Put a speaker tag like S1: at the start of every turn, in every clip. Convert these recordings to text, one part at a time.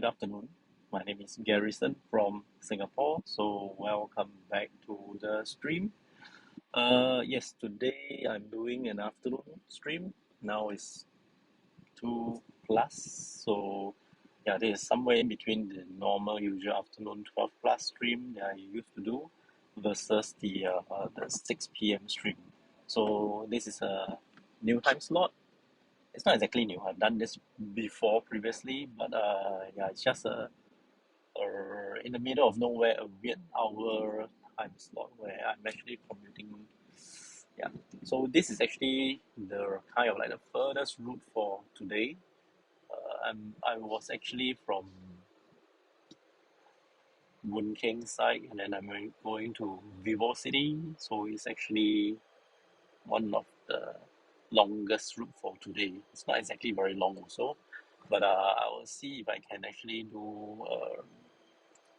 S1: Good afternoon. My name is Garrison from Singapore. So welcome back to the stream. Yes, today I'm doing an afternoon stream. Now it's 2 plus. So yeah, this is somewhere in between the normal usual afternoon 12 plus stream that I used to do versus the 6 p.m. stream. So this is a new time slot. It's not exactly new. I've done this before previously, but yeah, it's just in the middle of nowhere, a weird hour time slot where I'm actually commuting. Yeah, so this is actually the kind of like the furthest route for today. I was actually from Boon Keng side, and then I'm going to Vivo City. So it's actually one of the longest route for today. It's not exactly very long also, but I will see if I can actually do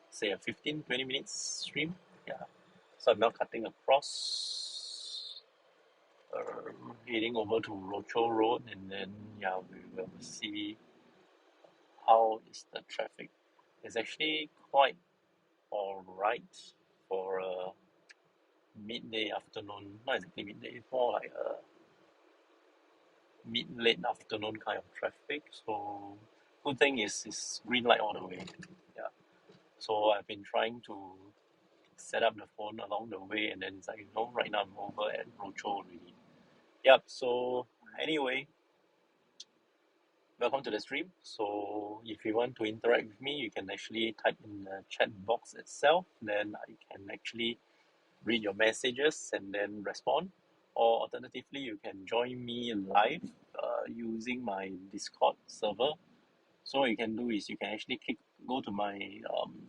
S1: say a 15-20 minutes stream. Yeah, so I'm now cutting across, heading over to Rochor Road, and then yeah, we will see how is the traffic. It's actually quite alright for a midday afternoon, not exactly midday, it's more like a mid-late afternoon kind of traffic. So good thing is it's green light all the way. Yeah. So I've been trying to set up the phone along the way, and then it's like, right now I'm over at Rochor already. Yep, so anyway, welcome to the stream. So if you want to interact with me, you can actually type in the chat box itself. Then I can actually read your messages and then respond. Or alternatively, you can join me live using my Discord server. So what you can do is you can actually go to my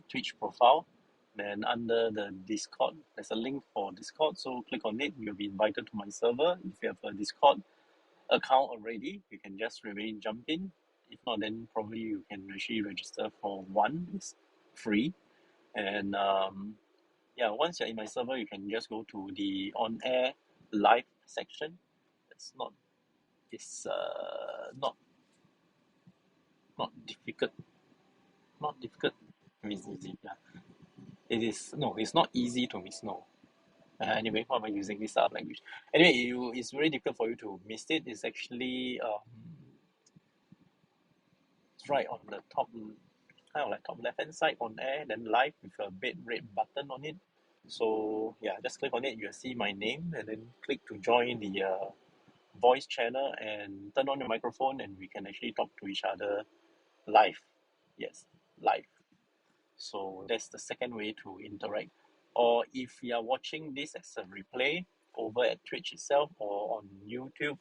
S1: Twitch profile. Then under the Discord, there's a link for Discord. So click on it. You'll be invited to my server. If you have a Discord account already, you can just really jump in. If not, then probably you can actually register for one. It's free. And yeah, once you're in my server, you can just go to the on-air live section. It's not not difficult. Not difficult to miss easy. Yeah. It's not easy to miss. No. Anyway, why am I using this language? Anyway, it's very difficult for you to miss it. It's actually it's right on the top, kind of like top left hand side on air, then live with a big red button on it. So yeah, just click on it. You'll see my name, and then click to join the voice channel and turn on your microphone, and we can actually talk to each other live. Yes, live. So that's the second way to interact. Or if you are watching this as a replay over at Twitch itself or on YouTube,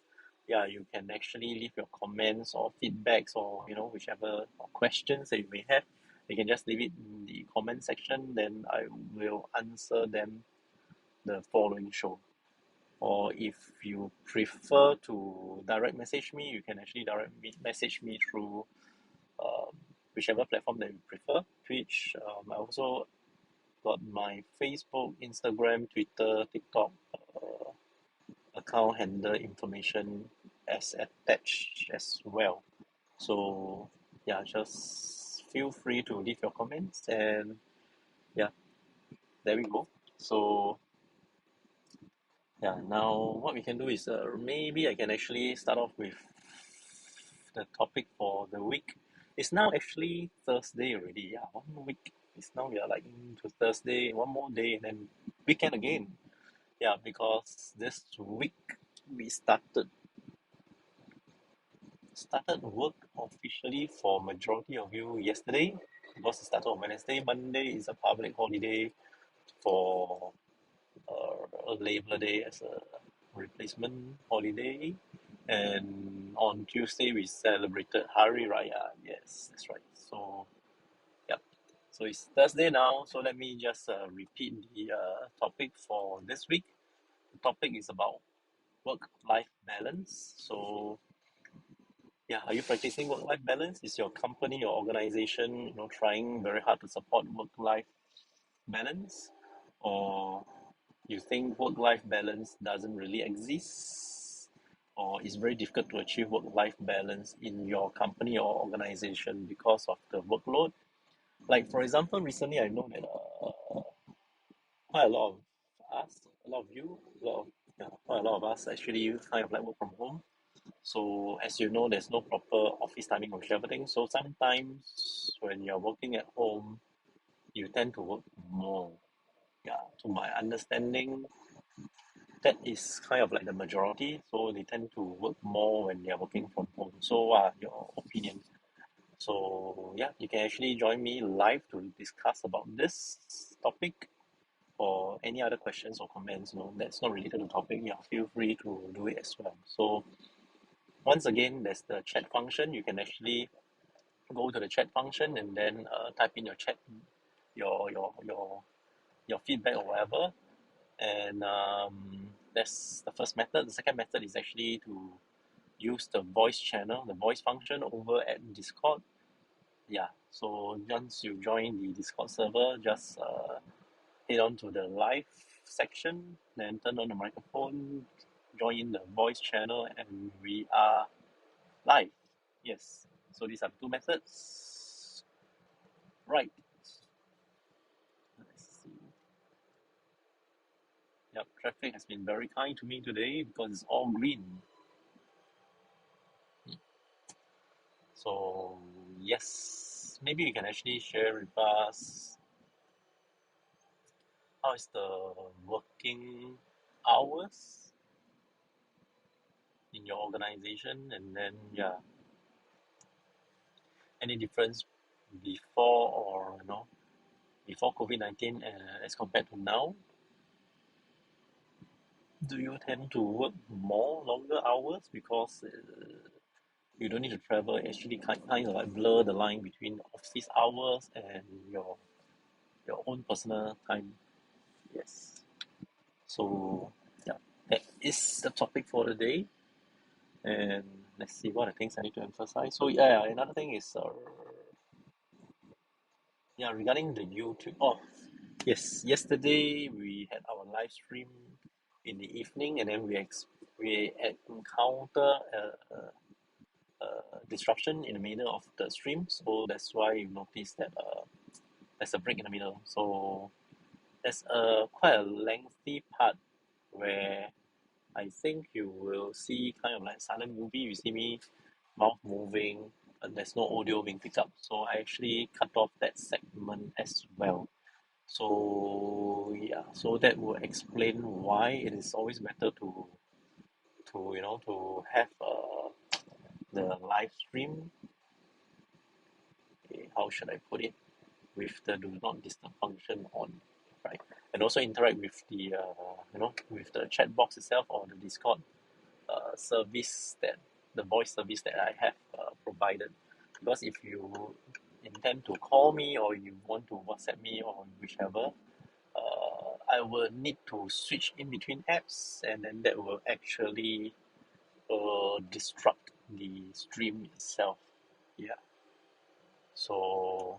S1: yeah, you can actually leave your comments or feedbacks or whichever questions that you may have. You can just leave it in the comment section, then I will answer them the following show. Or if you prefer to direct message me, you can actually message me through whichever platform that you prefer. Twitch. I also got my Facebook, Instagram, Twitter, TikTok account handle information as attached as well. So yeah, just feel free to leave your comments, and yeah, there we go. So yeah, now what we can do is maybe I can actually start off with the topic for the week. It's now actually Thursday already. Yeah, 1 week. It's now we are like into Thursday, one more day, and then weekend again. Yeah, because this week we started work officially for majority of you yesterday, because it started on Wednesday. Monday is a public holiday for Labor Day as a replacement holiday, and on Tuesday we celebrated Hari Raya. Yes, that's right. So yeah, so it's Thursday now. So let me just repeat the topic for this week. The topic is about work-life balance. So yeah, are you practicing work-life balance? Is your company, your organization, trying very hard to support work-life balance, or you think work-life balance doesn't really exist, or it's very difficult to achieve work-life balance in your company or organization because of the workload. Like for example, recently I know that quite a lot of us, a lot of you, a lot of yeah, quite a lot of us actually kind of like work from home. So as you know, there's no proper office timing or everything. So sometimes when you're working at home, you tend to work more. Yeah, to my understanding, that is kind of like the majority. So they tend to work more when they're working from home. So what are your opinions? So yeah, you can actually join me live to discuss about this topic or any other questions or comments, that's not related to the topic. Yeah, feel free to do it as well. So once again, there's the chat function. You can actually go to the chat function and then type in your chat, your feedback or whatever. And that's the first method. The second method is actually to use the voice channel, the voice function over at Discord. Yeah, so once you join the Discord server, just head on to the live section, then turn on the microphone, join the voice channel, and we are live. Yes, so these are two methods. Right. Let's see. Yep, traffic has been very kind to me today because it's all green. So yes, maybe you can actually share with us how is the working hours in your organization, and then yeah, any difference before or before COVID-19 as compared to now. Do you tend to work more longer hours because you don't need to travel? It actually kind of like blur the line between office hours and your own personal time. Yes. So yeah, that is the topic for the day. And let's see what are the things I need to emphasize. So yeah, another thing is yeah, regarding the YouTube. Oh, yes. Yesterday we had our live stream in the evening, and then we had encounter disruption in the middle of the stream. So that's why you notice that there's a break in the middle. So there's a quite a lengthy part where I think you will see kind of like silent movie. You see me mouth moving, and there's no audio being picked up. So I actually cut off that segment as well. So yeah, so that will explain why it is always better to have the live stream. How should I put it? With the do not disturb function on, right? And also interact with the with the chat box itself or the Discord service, that the voice service that I have provided. Because if you intend to call me or you want to WhatsApp me or whichever, I will need to switch in between apps, and then that will actually disrupt the stream itself. Yeah. So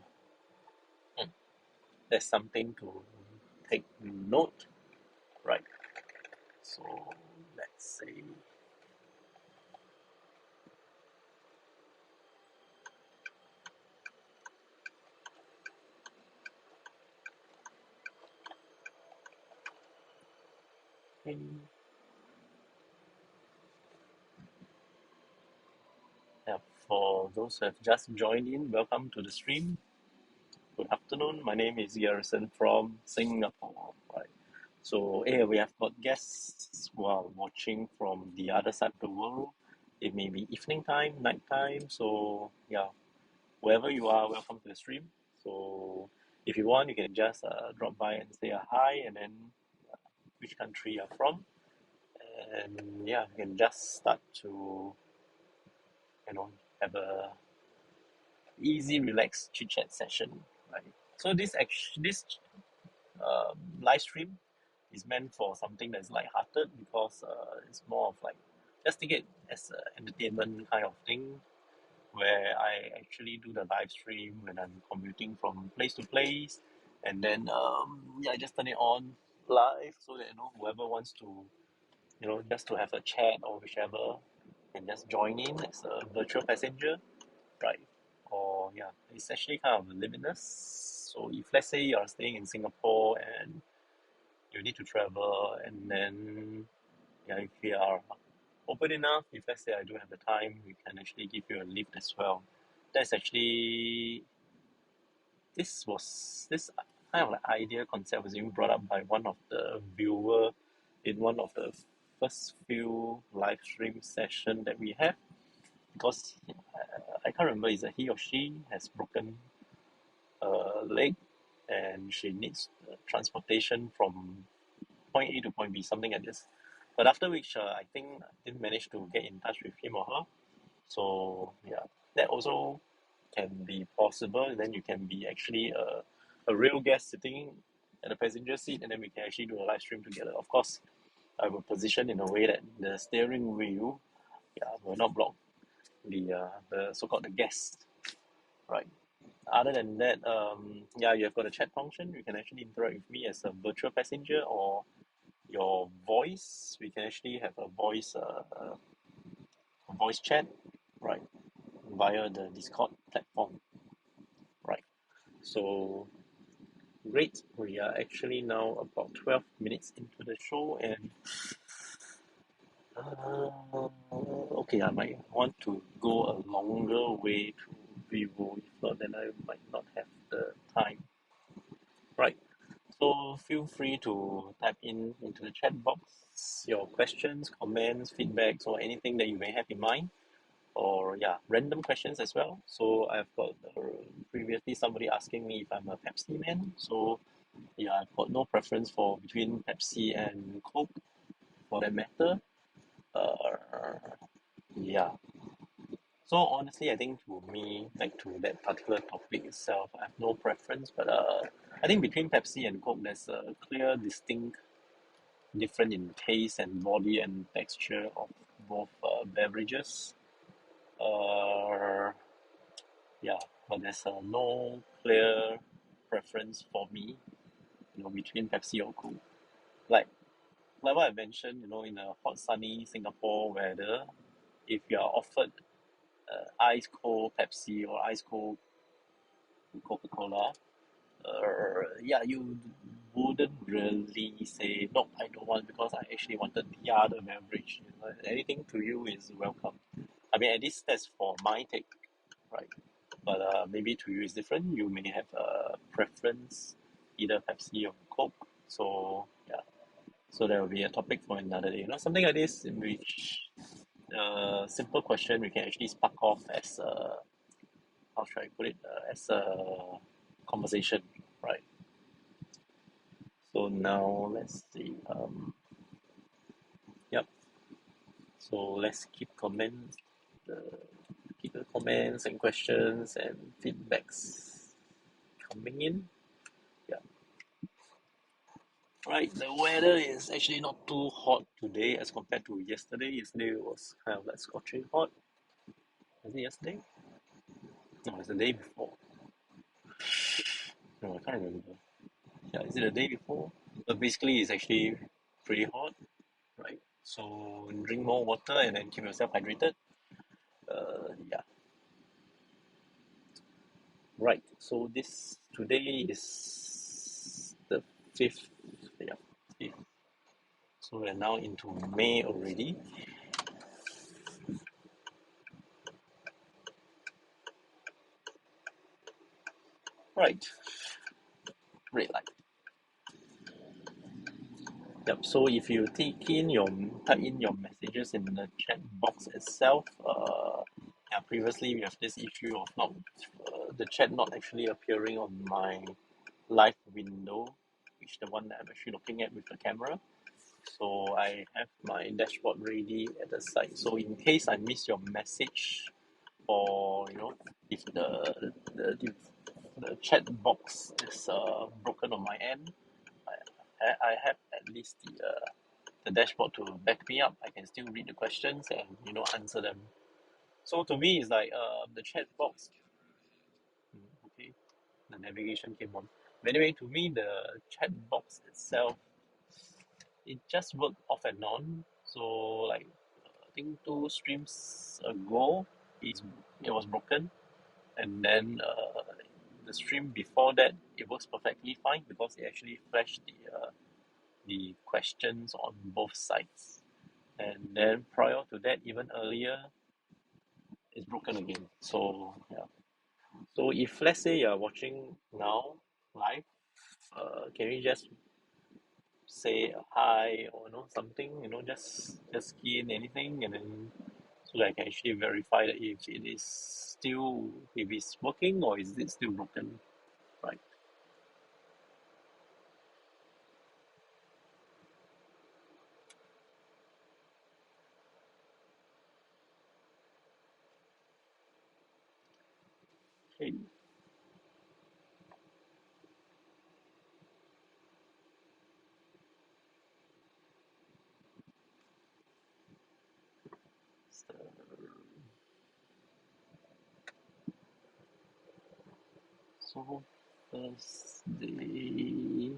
S1: that's something to take note, right? So let's see. Yeah, for those who have just joined in, welcome to the stream. Good afternoon. My name is Garrison from Singapore. Right. So we have got guests who are watching from the other side of the world. It may be evening time, night time. So yeah, wherever you are, welcome to the stream. So if you want, you can just drop by and say a hi, and then which country you're from, and yeah, you can just start to you know have a easy, relaxed chit chat session, right? So this live stream is meant for something that's light-hearted because it's more of like just take it as an entertainment kind of thing where I actually do the live stream when I'm commuting from place to place, and then yeah, I just turn it on live so that whoever wants to just to have a chat or whichever, can just join in as a virtual passenger, right? Or yeah, it's actually kind of limitless. So if let's say you're staying in Singapore and you need to travel, and then yeah, if we are open enough, if let's say I do have the time, we can actually give you a lift as well. That's actually this kind of like idea concept was even brought up by one of the viewer in one of the first few live stream session that we have, because I can't remember, is that he or she has broken a leg and she needs transportation from point A to point B, something like this. But after which, I think I didn't manage to get in touch with him or her. So yeah, that also can be possible. And then you can be actually a real guest sitting at the passenger seat, and then we can actually do a live stream together. Of course, I will position in a way that the steering wheel, yeah, will not block the so-called the guest, right? Other than that, yeah, you have got a chat function. You can actually interact with me as a virtual passenger, or your voice. We can actually have a voice chat, right, via the Discord platform, right? So great. We are actually now about 12 minutes into the show, and okay, I might want to go a longer way to Vivo. If not, then I might not have the time, right? So feel free to type in into the chat box your questions, comments, feedbacks, or anything that you may have in mind, or yeah, random questions as well. So I've got previously somebody asking me if I'm a Pepsi man. So yeah, I've got no preference for between Pepsi and Coke for that matter. Uh, yeah. So honestly, I think to me, like to that particular topic itself, I have no preference. But I think between Pepsi and Coke, there's a clear, distinct difference in taste and body and texture of both beverages. Uh, yeah, but there's no clear preference for me, between Pepsi or Coke. Like like what I mentioned, in a hot, sunny Singapore weather, if you are offered ice cold Pepsi or ice cold Coca-Cola, yeah, you wouldn't really say no, I don't want, because I actually wanted the other beverage. Anything to you is welcome. I mean, at least that's for my take, right? But maybe to you is different. You may have a preference, either Pepsi or Coke. So yeah, so there will be a topic for another day. Something like this in which simple question we can actually spark off as a, how should I put it, as a conversation, right? So now let's see. Yep. So let's uh, keep the comments and questions and feedbacks coming in. Yeah. Right. The weather is actually not too hot today as compared to yesterday. Yesterday was kind of like scorching hot. Was it yesterday? No, it's the day before. No, I can't remember. Yeah, is it the day before? But basically, it's actually pretty hot, right? So drink more water and then keep yourself hydrated. Yeah, right. So this today is the fifth. Yeah, fifth. So we're now into May already. Right. Red light. Yep. So if you type in your messages in the chat box itself, yeah, previously we have this issue of not the chat not actually appearing on my live window, which the one that I'm actually looking at with the camera. So I have my dashboard ready at the side. So in case I miss your message, or if the chat box is broken on my end, I have at least the dashboard to back me up. I can still read the questions and answer them. So to me, it's like the chat box. Okay, the navigation came on. But anyway, to me, the chat box itself, it just worked off and on. So like think 2 streams ago, it was broken, and then the stream before that it works perfectly fine because it actually flashed the questions on both sides. And then prior to that, even earlier, it's broken again. So yeah. So if let's say you're watching now live, can you just say hi or something, just key in anything, and then so that I can actually verify that if it's working or is it still broken, right? Okay. So, so Thursday.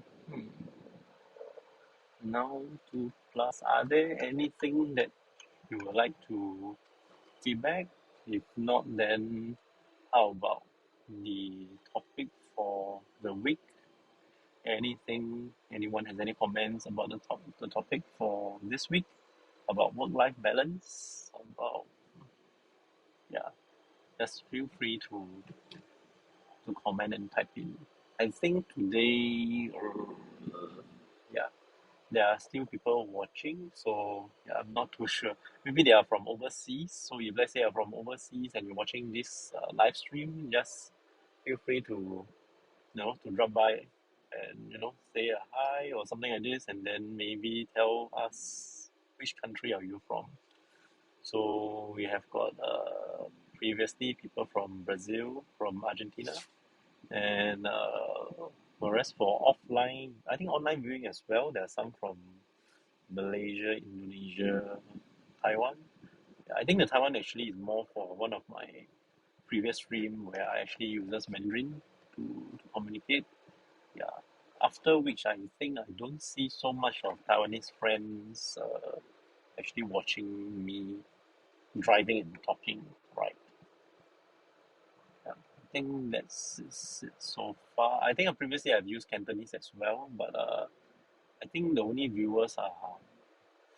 S1: Now to plus. Are there anything that you would like to feedback? If not, then how about the topic for the week? Anything, anyone has any comments about the topic for this week? About work-life balance? About, yeah, just feel free to comment and type in. I think today, yeah, there are still people watching, so yeah, I'm not too sure. Maybe they are from overseas. So if let's say you're from overseas and you're watching this live stream, just feel free to drop by and say a hi or something like this, and then maybe tell us which country are you from. So we have got previously people from Brazil, from Argentina, and whereas for offline, I think online viewing as well, there are some from Malaysia, Indonesia, Taiwan. I think the Taiwan actually is more for one of my previous stream where I actually uses Mandarin to communicate. Yeah. After which I think I don't see so much of Taiwanese friends actually watching me driving and talking, right? Yeah. I think that's it so far. I think previously I've used Cantonese as well, but I think the only viewers are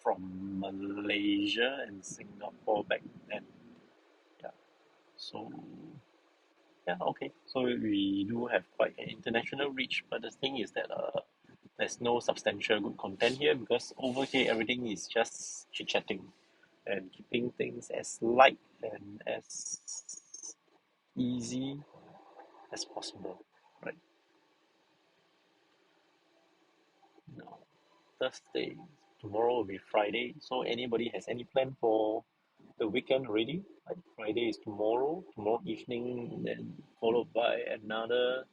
S1: from Malaysia and Singapore back then. Yeah. So yeah, okay. So we do have quite an international reach, but the thing is that there's no substantial good content here because over here everything is just chit chatting and keeping things as light and as easy as possible. Right now, Thursday, tomorrow will be Friday. So anybody has any plan for the weekend already? Like Friday is tomorrow evening, then followed by another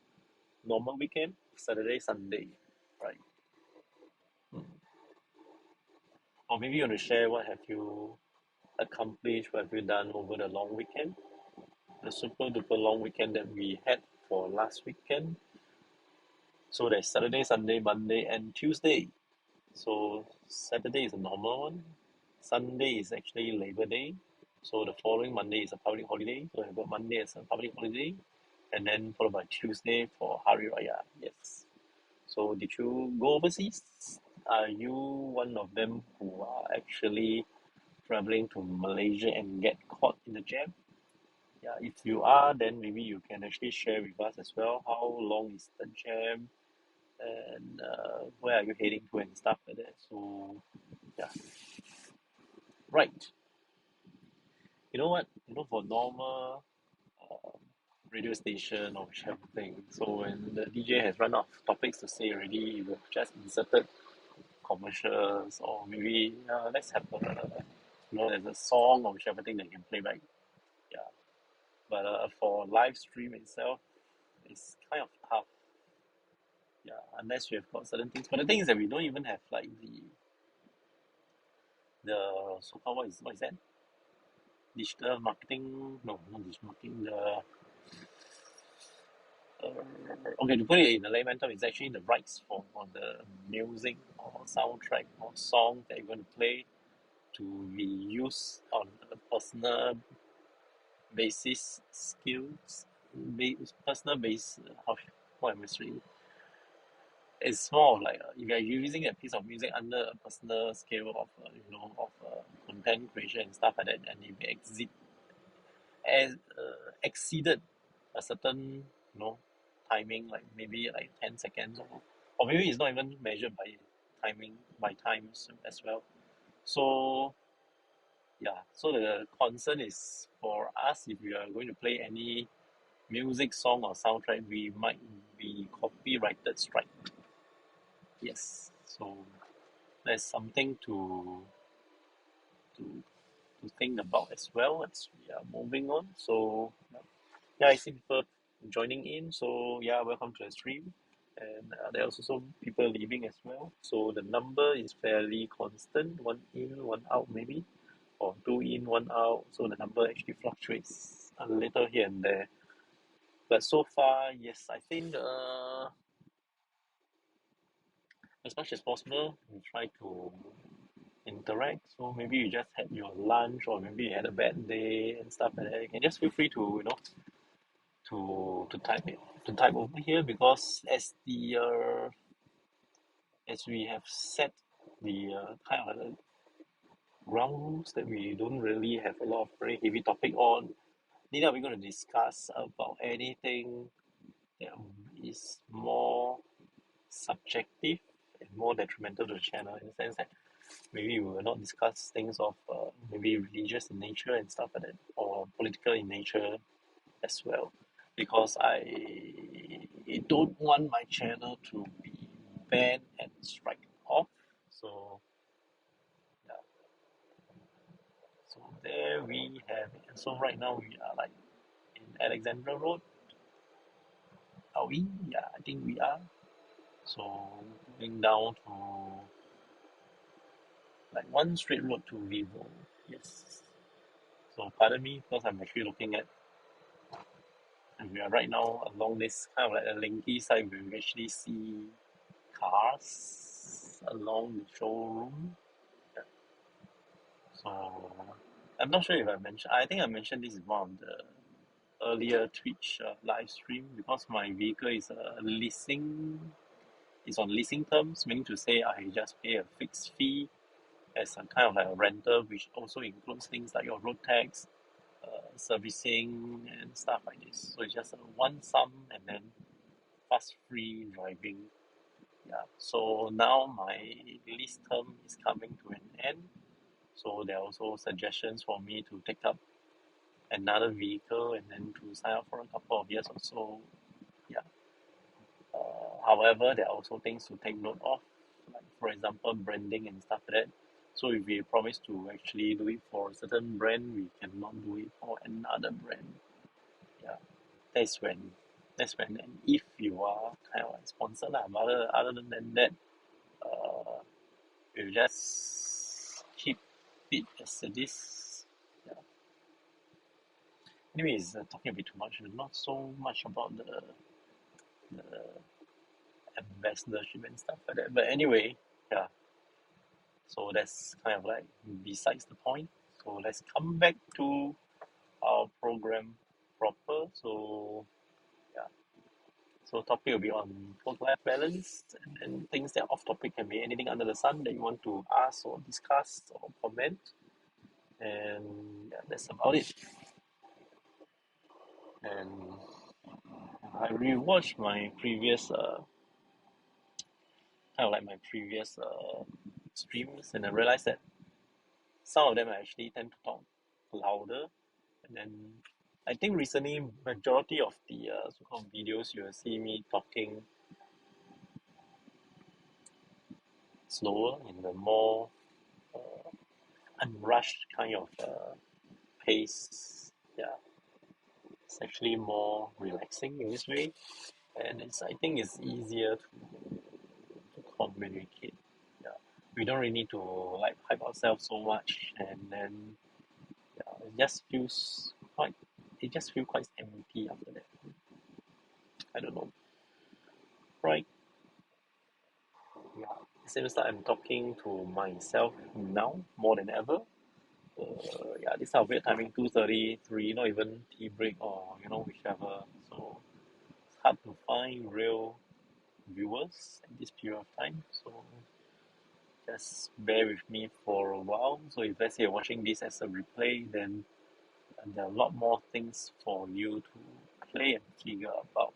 S1: normal weekend, Saturday, Sunday, right? Mm. Or maybe you want to share what have you accomplished, what have you done over the long weekend, the super duper long weekend that we had for last weekend. So there's Saturday, Sunday, Monday, and Tuesday. So Saturday is a normal one. Sunday is actually Labor Day. So the following Monday is a public holiday. So I've got Monday as a public holiday, and then followed by Tuesday for Hari Raya. Yes. So did you go overseas? Are you one of them who are actually traveling to Malaysia and get caught in the jam? Yeah, if you are, then maybe you can actually share with us as well. How long is the jam, and where are you heading to and stuff like that. So yeah, right. You know what? For normal um, radio station or whichever thing. So when the DJ has run out of topics to say already, you have just inserted commercials or maybe let's have there's a song or whichever thing that you can play back. Yeah, but for live stream itself, it's kind of tough. Yeah, unless you have got certain things. But the thing is that we don't even have like the so called what is that? Digital marketing? No, not digital marketing. Okay, to put it in the layman term, it's actually the rights for the music or soundtrack or song that you're going to play to be used on a personal basis skills, personal base. How what am I saying? It's more of like if you're using a piece of music under a personal scale of content creation and stuff like that, and if it exceeded a certain timing, like maybe like 10 seconds, or maybe it's not even measured by timing by times as well. So yeah, so the concern is for us, if we are going to play any music song or soundtrack, we might be copyrighted strike. Yes, so there's something to to think about as well as we are moving on. So yeah, I see people joining in. So yeah, welcome to the stream. And there are also people leaving as well. So the number is fairly constant, one in, one out maybe, or two in, one out. So the number actually fluctuates a little here and there. But so far, yes, I think as much as possible, we try to interact. So maybe you just had your lunch, or maybe you had a bad day and stuff like that. You can just feel free to to type it to type over here, because as we have set the kind of ground rules that we don't really have a lot of very heavy topic on. Neither are we going to discuss about anything that is more subjective and more detrimental to the channel, in the sense that maybe we will not discuss things of maybe religious in nature and stuff like that, or political in nature as well, because I don't want my channel to be banned and strike off. So yeah, so there we have it. So right now we are like in Alexandra Road. Are we? Yeah, I think we are. So going down to like one straight road to Vivo. Yes. So pardon me, because I'm actually looking at, and we are right now along this kind of like a linky side, where we actually see cars along the showroom. Yeah. So I'm not sure if I mentioned. I think I mentioned this in one of the earlier Twitch live stream, because my vehicle is leasing. It's on leasing terms, meaning to say I just pay a fixed fee as a kind of like a rental, which also includes things like your road tax, servicing and stuff like this. So it's just a one sum and then fast free driving. Yeah. So now my lease term is coming to an end. So there are also suggestions for me to take up another vehicle and then to sign up for a couple of years or so. Yeah. However, there are also things to take note of, like for example, branding and stuff like that. So if we promise to actually do it for a certain brand, we cannot do it for another brand. Yeah, that's when, and if you are kind of like sponsored lah. But other than that, uh, we'll just keep it as it is. Yeah. Anyways, talking a bit too much, not so much about the ambassadorship and stuff like that. But anyway, yeah. So that's kind of like besides the point. So let's come back to our program proper. So yeah. So topic will be on work-life balance, and things that are off topic can be anything under the sun that you want to ask or discuss or comment. And yeah, that's about it. And I rewatched my previous kind of like my previous streams, and I realized that some of them I actually tend to talk louder. And then I think recently majority of the so-called videos you will see me talking slower, in the more unrushed kind of pace. Yeah, it's actually more relaxing in this way, and I think it's easier to communicate. Yeah, we don't really need to like hype ourselves so much, and then yeah, it just feels quite empty after that. I don't know. Right. Yeah. It seems like I'm talking to myself now more than ever. Yeah, this type of weird timing, 2:33, not even tea break or whichever. So it's hard to find real viewers at this period of time. So just bear with me for a while. So if let's say you're watching this as a replay, then there are a lot more things for you to play and figure about.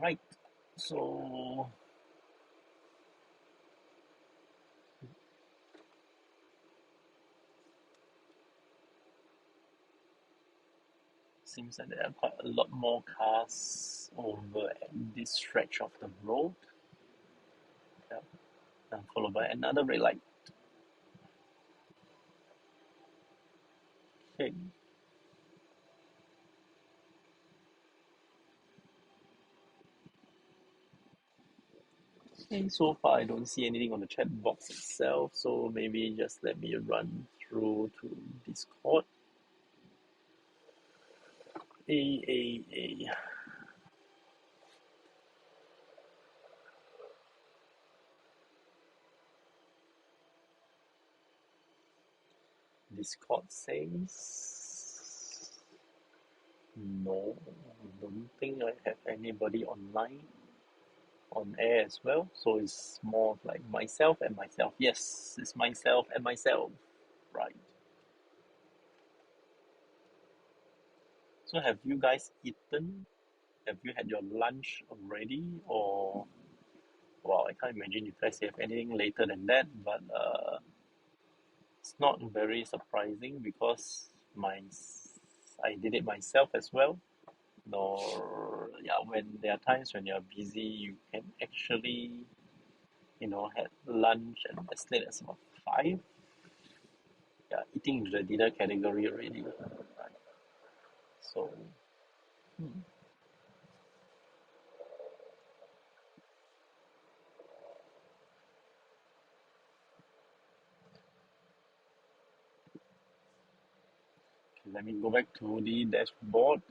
S1: Right. So seems like there are quite a lot more cars over at this stretch of the road. Yeah. And followed by another red light. Okay. Okay, so far I don't see anything on the chat box itself, so maybe just let me run through to Discord. A. Discord says no, I don't think I have anybody online on air as well. So it's more of like myself and myself. Yes, it's myself and myself. Right. So have you guys eaten? Have you had your lunch already? Or well, I can't imagine if you guys have anything later than that, but it's not very surprising because my I did it myself as well. Nor yeah, when there are times when you're busy, you can actually have lunch and as late as about 5. Yeah, eating into the dinner category already. Right. So okay, let me go back to the dashboard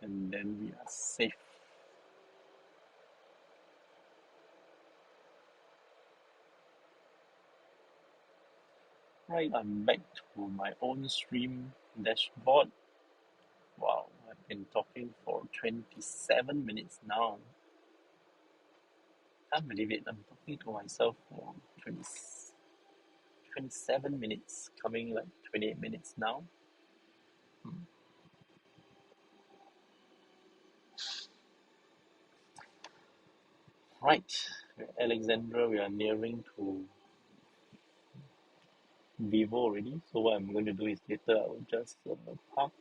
S1: and then we are safe. Right, I'm back to my own stream dashboard. Wow, I've been talking for 27 minutes now. Can't believe it. I'm talking to myself for 27 minutes, coming like 28 minutes now. Right, Alexandra, we are nearing to Vivo already. So what I'm going to do is later I will just park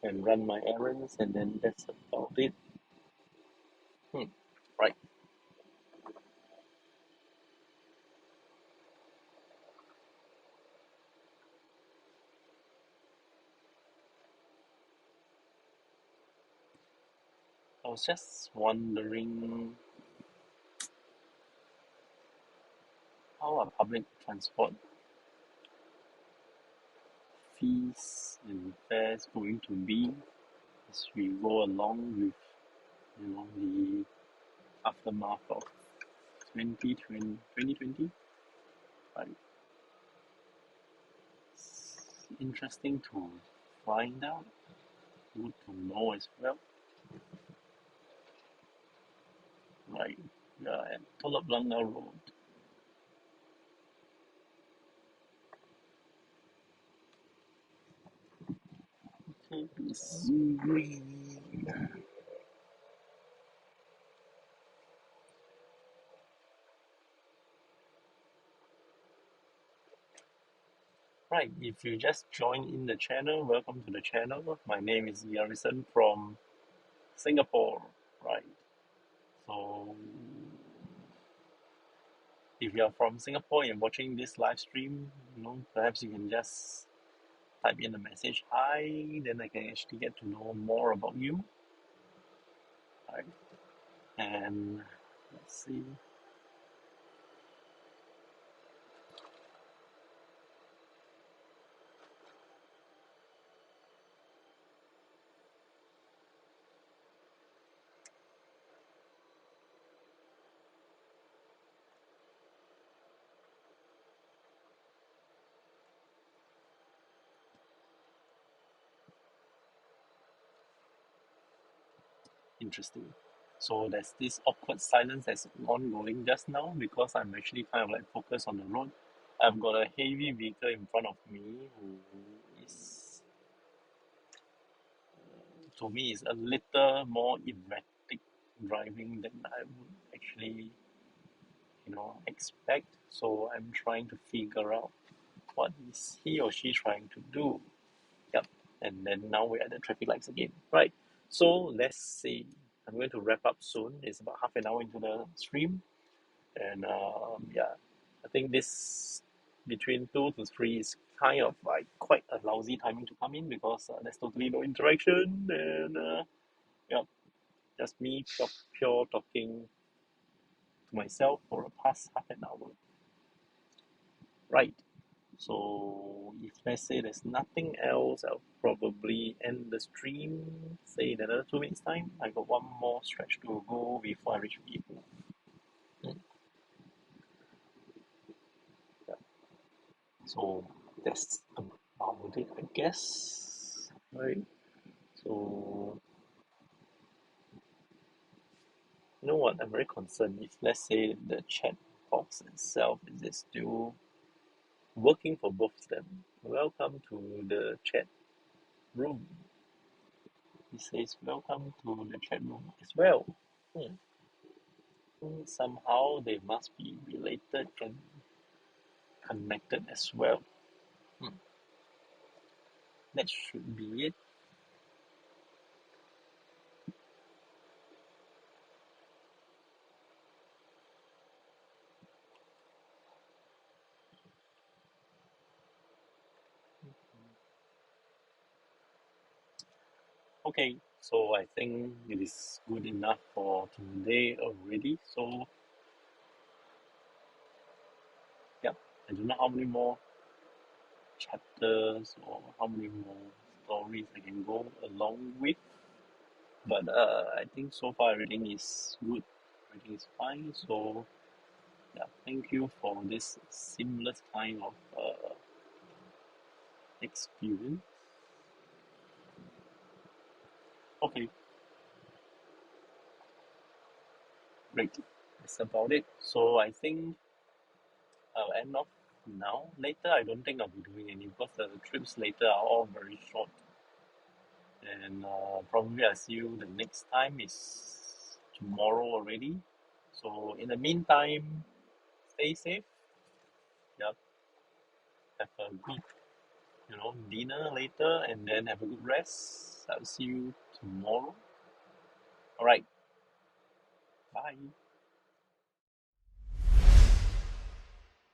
S1: and run my errands, and then that's about it. Right. I was just wondering how are public transport fees and fares going to be as we go along with the aftermath of 2020. Right. It's interesting to find out, good to know as well. Right. We are at Tolop Langa Road. Okay, green. Right, if you just joined in the channel, welcome to the channel. My name is Garrison from Singapore. Right, so if you are from Singapore and watching this live stream, perhaps you can just type in the message hi, then I can actually get to know more about you. Right, and let's see. interesting. So there's this awkward silence that's ongoing just now because I'm actually kind of like focused on the road. I've got a heavy vehicle in front of me who is, to me, is a little more erratic driving than I would actually, expect. So I'm trying to figure out what is he or she trying to do. Yep. And then now we're at the traffic lights again. Right. So let's see. I'm going to wrap up soon. It's about half an hour into the stream. And yeah, I think this between 2 to 3 is kind of like quite a lousy timing to come in because there's totally no interaction. And yeah, just me pure talking to myself for the past half an hour. Right. So if let's say there's nothing else, I'll probably end the stream, say in another 2 minutes time. I got one more stretch to go before I reach people. Yeah. So that's about it, I guess. Right. So you know what? I'm very concerned if let's say the chat box itself is it still working for both of them. Welcome to the chat room. He says welcome to the chat room as well. Hmm. Somehow they must be related and connected as well. Hmm. That should be it. Okay, so I think it is good enough for today already. So, yeah, I don't know how many more chapters or how many more stories I can go along with, but I think so far everything is good, everything is fine. So, yeah, thank you for this seamless kind of experience. Okay, great. That's about it. So I think I'll end off now. Later, I don't think I'll be doing any because the trips later are all very short. And probably I'll see you the next time is tomorrow already. So in the meantime, stay safe. Yep. Have a good, dinner later and then have a good rest. I'll see you tomorrow. All right. Bye.